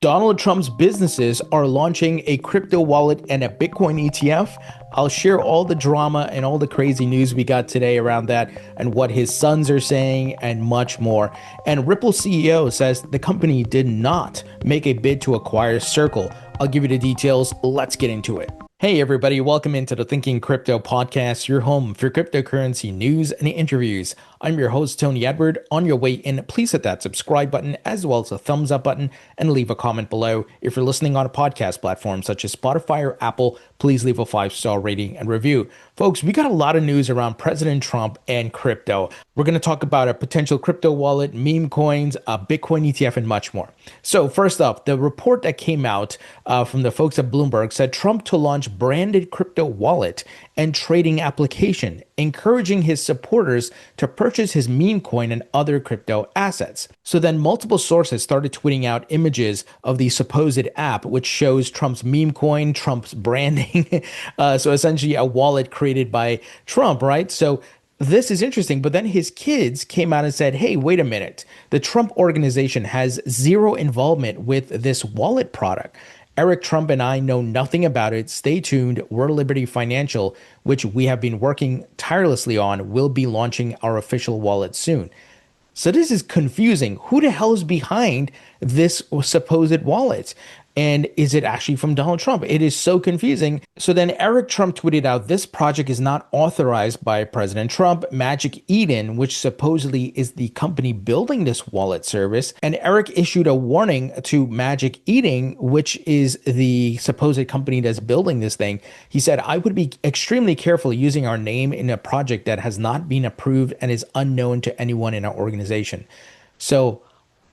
Donald Trump's businesses are launching a crypto wallet and a Bitcoin ETF. I'll share all the drama and all the crazy news we got today around that and what his sons are saying and much more. And Ripple CEO says the company did not make a bid to acquire Circle. I'll give you the details. Let's get into it. Hey everybody, welcome into the Thinking Crypto podcast, your home for cryptocurrency news and interviews. I'm your host, Tony Edward. On your way in, please hit that subscribe button as well as a thumbs up button and leave a comment below. If you're listening on a podcast platform such as Spotify or Apple, please leave a 5-star rating and review. Folks, we got a lot of news around President Trump and crypto. We're going to talk about a potential crypto wallet, meme coins, a Bitcoin ETF, and much more. So first up, the report that came out from the folks at Bloomberg said Trump to launch branded crypto wallet and trading application, encouraging his supporters to purchase his meme coin and other crypto assets. So then multiple sources started tweeting out images of the supposed app, which shows Trump's meme coin, Trump's branding. So essentially a wallet created by Trump, right? So this is interesting, but then his kids came out and said, hey, wait a minute. The Trump organization has zero involvement with this wallet product. Eric Trump and I know nothing about it. Stay tuned. We're Liberty Financial, which we have been working tirelessly on, will be launching our official wallet soon. So this is confusing. Who the hell is behind this supposed wallet? And is it actually from Donald Trump? It is so confusing. So then Eric Trump tweeted out, this project is not authorized by President Trump. Magic Eden, which supposedly is the company building this wallet service. And Eric issued a warning to Magic Eden, which is the supposed company that's building this thing. He said, I would be extremely careful using our name in a project that has not been approved and is unknown to anyone in our organization. So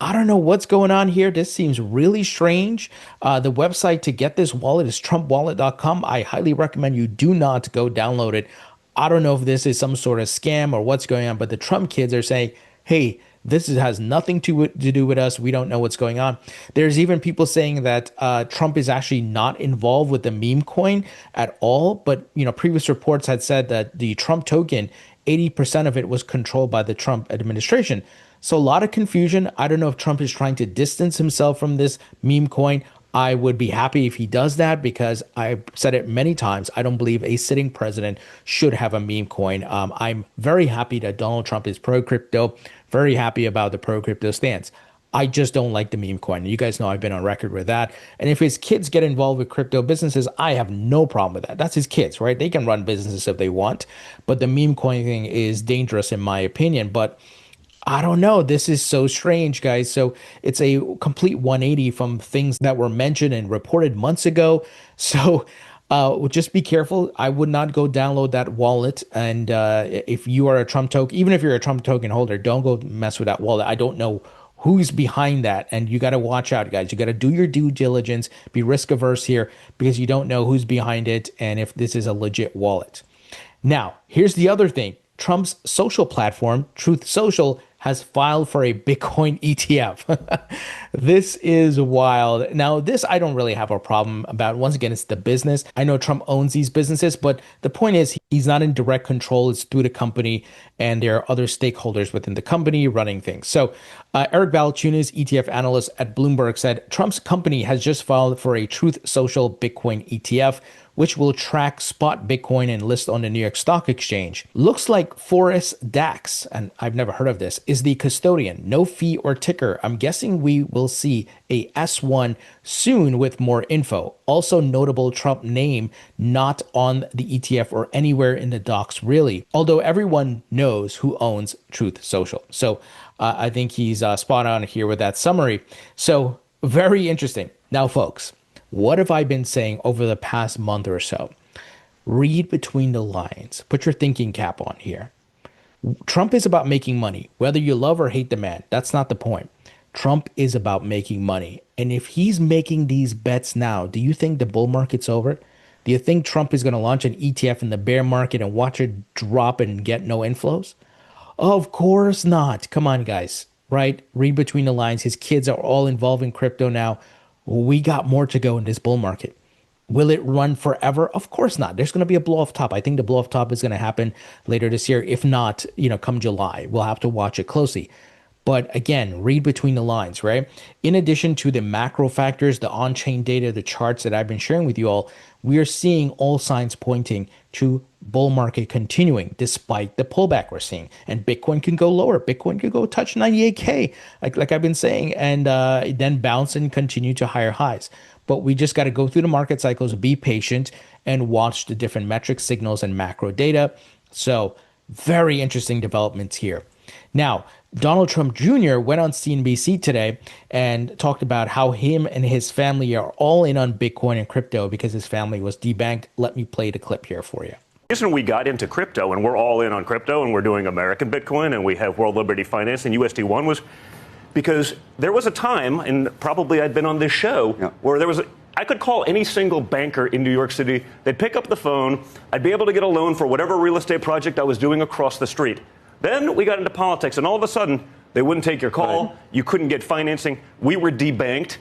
I don't know what's going on here. This seems really strange. The website to get this wallet is trumpwallet.com. I highly recommend you do not go download it. I don't know if this is some sort of scam or what's going on, but the Trump kids are saying, hey, has nothing to do with us. We don't know what's going on. There's even people saying that Trump is actually not involved with the meme coin at all. But, previous reports had said that the Trump token, 80% of it was controlled by the Trump administration. So a lot of confusion. I don't know if Trump is trying to distance himself from this meme coin. I would be happy if he does that because I've said it many times. I don't believe a sitting president should have a meme coin. I'm very happy that Donald Trump is pro-crypto, very happy about the pro-crypto stance. I just don't like the meme coin. You guys know I've been on record with that. And if his kids get involved with crypto businesses, I have no problem with that. That's his kids, right? They can run businesses if they want. But the meme coin thing is dangerous in my opinion. But I don't know. This is so strange, guys. So it's a complete 180 from things that were mentioned and reported months ago. So just be careful. I would not go download that wallet. And if you are a Trump token, even if you're a Trump token holder, don't go mess with that wallet. I don't know who's behind that. And you got to watch out, guys. You got to do your due diligence, be risk averse here because you don't know who's behind it and if this is a legit wallet. Now, here's the other thing. Trump's social platform, Truth Social, has filed for a Bitcoin ETF. This is wild. Now, this I don't really have a problem about. Once again, it's the business. I know Trump owns these businesses, but the point is he's not in direct control. It's through the company, and there are other stakeholders within the company running things. So Eric Balchunas, ETF analyst at Bloomberg, said Trump's company has just filed for a Truth Social Bitcoin ETF, which will track spot Bitcoin and list on the New York Stock Exchange. Looks like Forest DAX, and I've never heard of this, is the custodian. No fee or ticker. I'm guessing we will see a S1 soon with more info. Also notable Trump name not on the ETF or anywhere in the docs really, although everyone knows who owns Truth Social. So I think he's spot on here with that summary. So very interesting. Now, folks, what have I been saying over the past month or so? Read between the lines. Put your thinking cap on here. Trump is about making money, whether you love or hate the man. That's not the point. Trump is about making money. And if he's making these bets now, do you think the bull market's over? Do you think Trump is going to launch an ETF in the bear market and watch it drop and get no inflows? Of course not. Come on, guys, right? Read between the lines. His kids are all involved in crypto now. We got more to go in this bull market. Will it run forever? Of course not. There's going to be a blow off top. I think the blow off top is going to happen later this year. If not, come July, we'll have to watch it closely. But again, read between the lines, right? In addition to the macro factors, the on-chain data, the charts that I've been sharing with you all, we are seeing all signs pointing to bull market continuing despite the pullback we're seeing. And Bitcoin can go lower. Bitcoin could go touch 98K, like I've been saying, and then bounce and continue to higher highs. But we just got to go through the market cycles, be patient, and watch the different metric signals and macro data. So very interesting developments here. Now, Donald Trump Jr. went on CNBC today and talked about how him and his family are all in on Bitcoin and crypto because his family was debanked. Let me play the clip here for you. The reason we got into crypto and we're all in on crypto and we're doing American Bitcoin and we have World Liberty Finance and USD1 was because there was a time, and probably I'd been on this show, where I could call any single banker in New York City. They'd pick up the phone. I'd be able to get a loan for whatever real estate project I was doing across the street. Then we got into politics, and all of a sudden, they wouldn't take your call. Right. You couldn't get financing. We were debanked.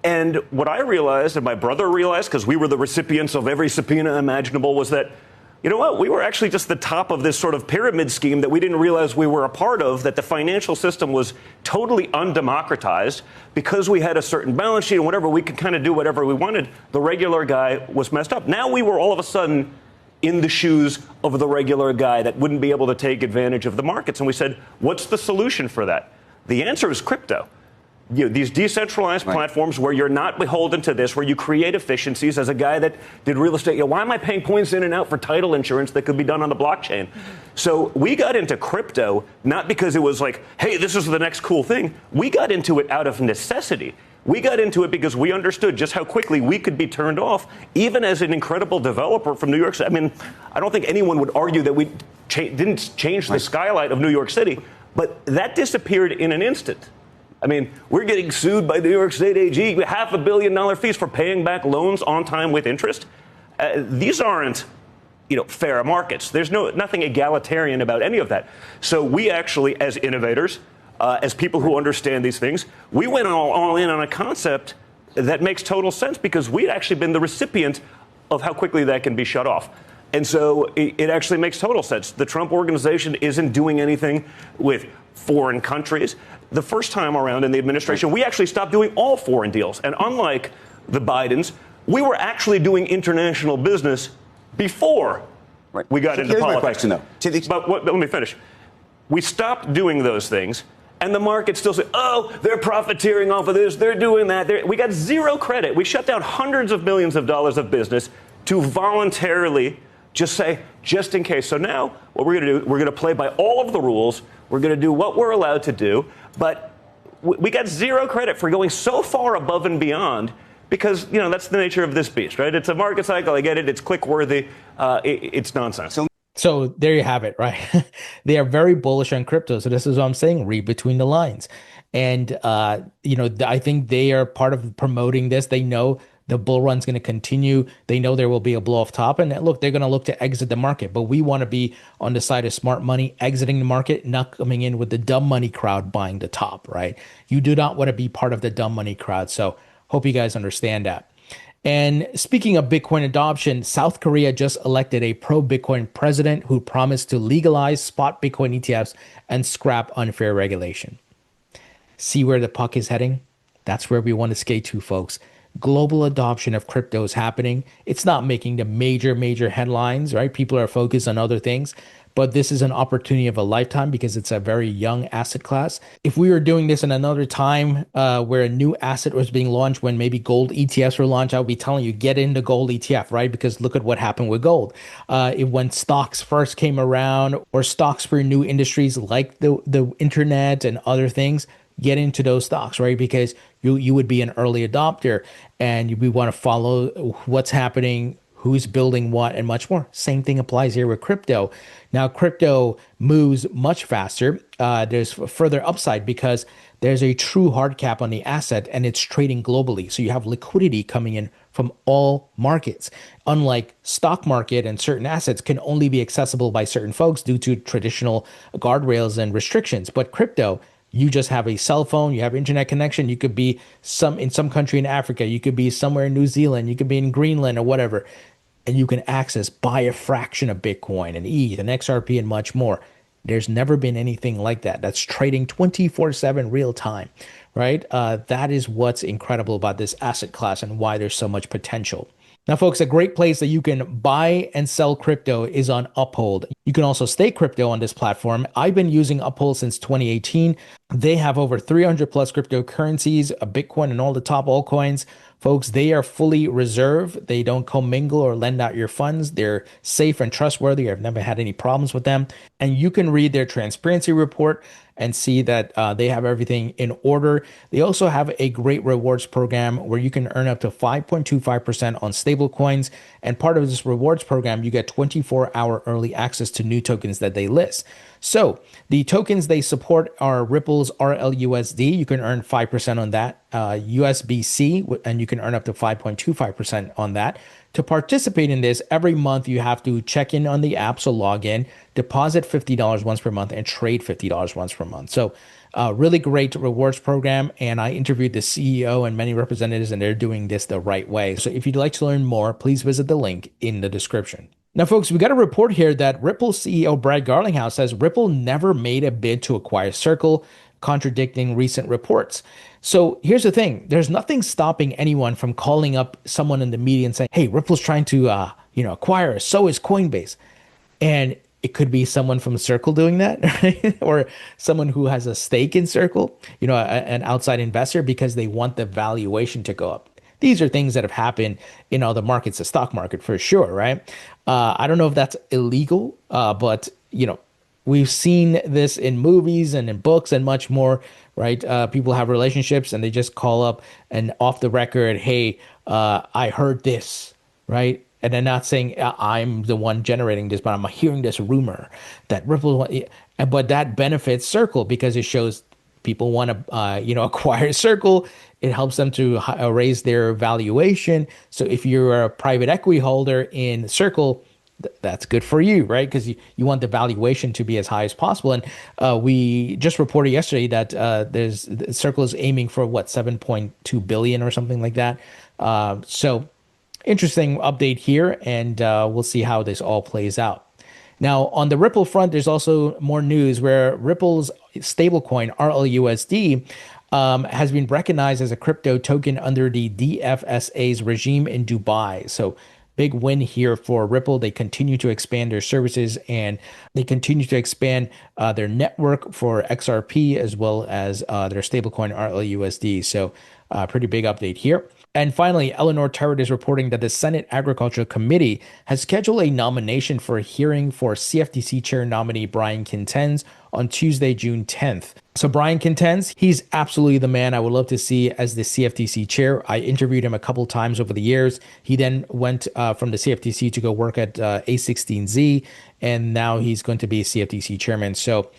And what I realized, and my brother realized, because we were the recipients of every subpoena imaginable, was that, you know what, we were actually just the top of this sort of pyramid scheme that we didn't realize we were a part of, that the financial system was totally undemocratized. Because we had a certain balance sheet and whatever, we could kind of do whatever we wanted. The regular guy was messed up. Now we were all of a sudden in the shoes of the regular guy that wouldn't be able to take advantage of the markets. And we said, what's the solution for that? The answer is crypto. These decentralized platforms where you're not beholden to this, where you create efficiencies. As a guy that did real estate, why am I paying points in and out for title insurance that could be done on the blockchain? So we got into crypto not because it was like, hey, this is the next cool thing. We got into it out of necessity. We got into it because we understood just how quickly we could be turned off, even as an incredible developer from New York City. I mean, I don't think anyone would argue that we didn't change the skyline of New York City, but that disappeared in an instant. I mean, we're getting sued by New York State AG, $500 million fees for paying back loans on time with interest. These aren't, fair markets. There's nothing egalitarian about any of that. So we actually, as innovators, as people who understand these things, we went all in on a concept that makes total sense because we'd actually been the recipient of how quickly that can be shut off. And so it actually makes total sense. The Trump organization isn't doing anything with foreign countries. The first time around in the administration, we actually stopped doing all foreign deals. And unlike the Bidens, we were actually doing international business before we got into politics. My question, though. But let me finish. We stopped doing those things. And the market still said, oh, they're profiteering off of this. They're doing that. We got zero credit. We shut down hundreds of millions of dollars of business to voluntarily just say, just in case. So now what we're going to do, we're going to play by all of the rules. We're going to do what we're allowed to do. But we got zero credit for going so far above and beyond because, that's the nature of this beast, right? It's a market cycle. I get it. It's click-worthy. It's nonsense. So there you have it, right? They are very bullish on crypto. So this is what I'm saying, read between the lines. And, I think they are part of promoting this. They know the bull run's going to continue. They know there will be a blow off top. And look, they're going to look to exit the market. But we want to be on the side of smart money, exiting the market, not coming in with the dumb money crowd buying the top, right? You do not want to be part of the dumb money crowd. So hope you guys understand that. And speaking of Bitcoin adoption, South Korea just elected a pro-Bitcoin president who promised to legalize spot Bitcoin ETFs and scrap unfair regulation. See where the puck is heading? That's where we want to skate to, folks. Global adoption of crypto is happening. It's not making the major headlines, right? People are focused on other things. But this is an opportunity of a lifetime because it's a very young asset class. If we were doing this in another time where a new asset was being launched, when maybe gold ETFs were launched, I would be telling you, get into gold ETF, right? Because look at what happened with gold. When stocks first came around or stocks for new industries like the internet and other things, get into those stocks, right? Because you would be an early adopter and we want to follow what's happening, who's building what, and much more. Same thing applies here with crypto. Now, crypto moves much faster. There's further upside because there's a true hard cap on the asset and it's trading globally. So you have liquidity coming in from all markets. Unlike stock market and certain assets can only be accessible by certain folks due to traditional guardrails and restrictions. But crypto, you just have a cell phone, you have internet connection, you could be in some country in Africa, you could be somewhere in New Zealand, you could be in Greenland or whatever. And you can buy a fraction of Bitcoin and ETH and XRP and much more. There's never been anything like that. That's trading 24/7 real time, right? That is what's incredible about this asset class and why there's so much potential. Now, folks, a great place that you can buy and sell crypto is on Uphold. You can also stake crypto on this platform. I've been using Uphold since 2018. They have over 300 plus cryptocurrencies, a Bitcoin, and all the top altcoins. Folks, they are fully reserved. They don't commingle or lend out your funds. They're safe and trustworthy. I've never had any problems with them. And you can read their transparency report and see that they have everything in order. They also have a great rewards program where you can earn up to 5.25% on stable coins. And part of this rewards program, you get 24-hour early access to new tokens that they list. So the tokens they support are Ripple's RLUSD. You can earn 5% on that. USDC, and you can earn up to 5.25% on that. To participate in this, every month you have to check in on the app, so log in, deposit $50 once per month, and trade $50 once per month. So really great rewards program. And I interviewed the CEO and many representatives, and they're doing this the right way. So if you'd like to learn more, please visit the link in the description. Now, folks, we got a report here that Ripple CEO Brad Garlinghouse says Ripple never made a bid to acquire Circle, contradicting recent reports. So here's the thing. There's nothing stopping anyone from calling up someone in the media and saying, hey, Ripple's trying to acquire us. So is Coinbase. And it could be someone from Circle doing that, right? Or someone who has a stake in Circle, an outside investor, because they want the valuation to go up. These are things that have happened in other markets, the stock market for sure, right? I don't know if that's illegal, but we've seen this in movies and in books and much more, right? People have relationships and they just call up and off the record, hey, I heard this, right? And they're not saying I'm the one generating this, but I'm hearing this rumor that Ripple, but that benefits Circle because it shows people want to, acquire Circle. It helps them to raise their valuation. So if you're a private equity holder in Circle, that's good for you, right? Because you want the valuation to be as high as possible. And we just reported yesterday that Circle is aiming for 7.2 billion or something like that. So interesting update here, and we'll see how this all plays out. Now, on the Ripple front, there's also more news where Ripple's stablecoin, RLUSD, has been recognized as a crypto token under the DFSA's regime in Dubai. So big win here for Ripple. They continue to expand their services and they continue to expand their network for XRP as well as their stablecoin RLUSD. So pretty big update here. And finally, Eleanor Terrett is reporting that the Senate Agricultural Committee has scheduled a nomination for a hearing for CFTC Chair nominee Brian Kintens on Tuesday, June 10th. So Brian Kintens, he's absolutely the man I would love to see as the CFTC chair. I interviewed him a couple times over the years. He then went from the CFTC to go work at A16Z, and now he's going to be CFTC chairman. So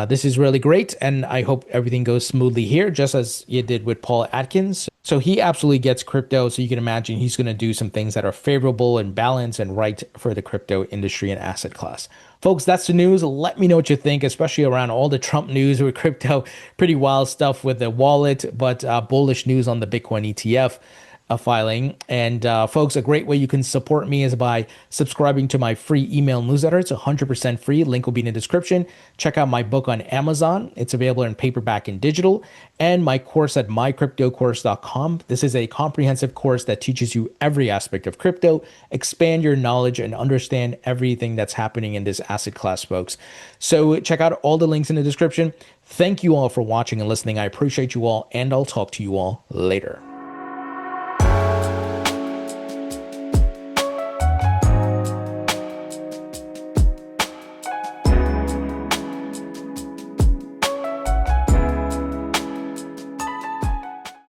this is really great, and I hope everything goes smoothly here, just as you did with Paul Atkins. So he absolutely gets crypto, so you can imagine he's going to do some things that are favorable and balanced and right for the crypto industry and asset class. Folks, that's the news. Let me know what you think, especially around all the Trump news with crypto. Pretty wild stuff with the wallet, but bullish news on the Bitcoin ETF filing. And folks, a great way you can support me is by subscribing to my free email newsletter. It's 100% free. Link will be in the description. Check out my book on Amazon. It's available in paperback and digital. And my course at mycryptocourse.com. This is a comprehensive course that teaches you every aspect of crypto, expand your knowledge, and understand everything that's happening in this asset class, folks. So check out all the links in the description. Thank you all for watching and listening. I appreciate you all, and I'll talk to you all later.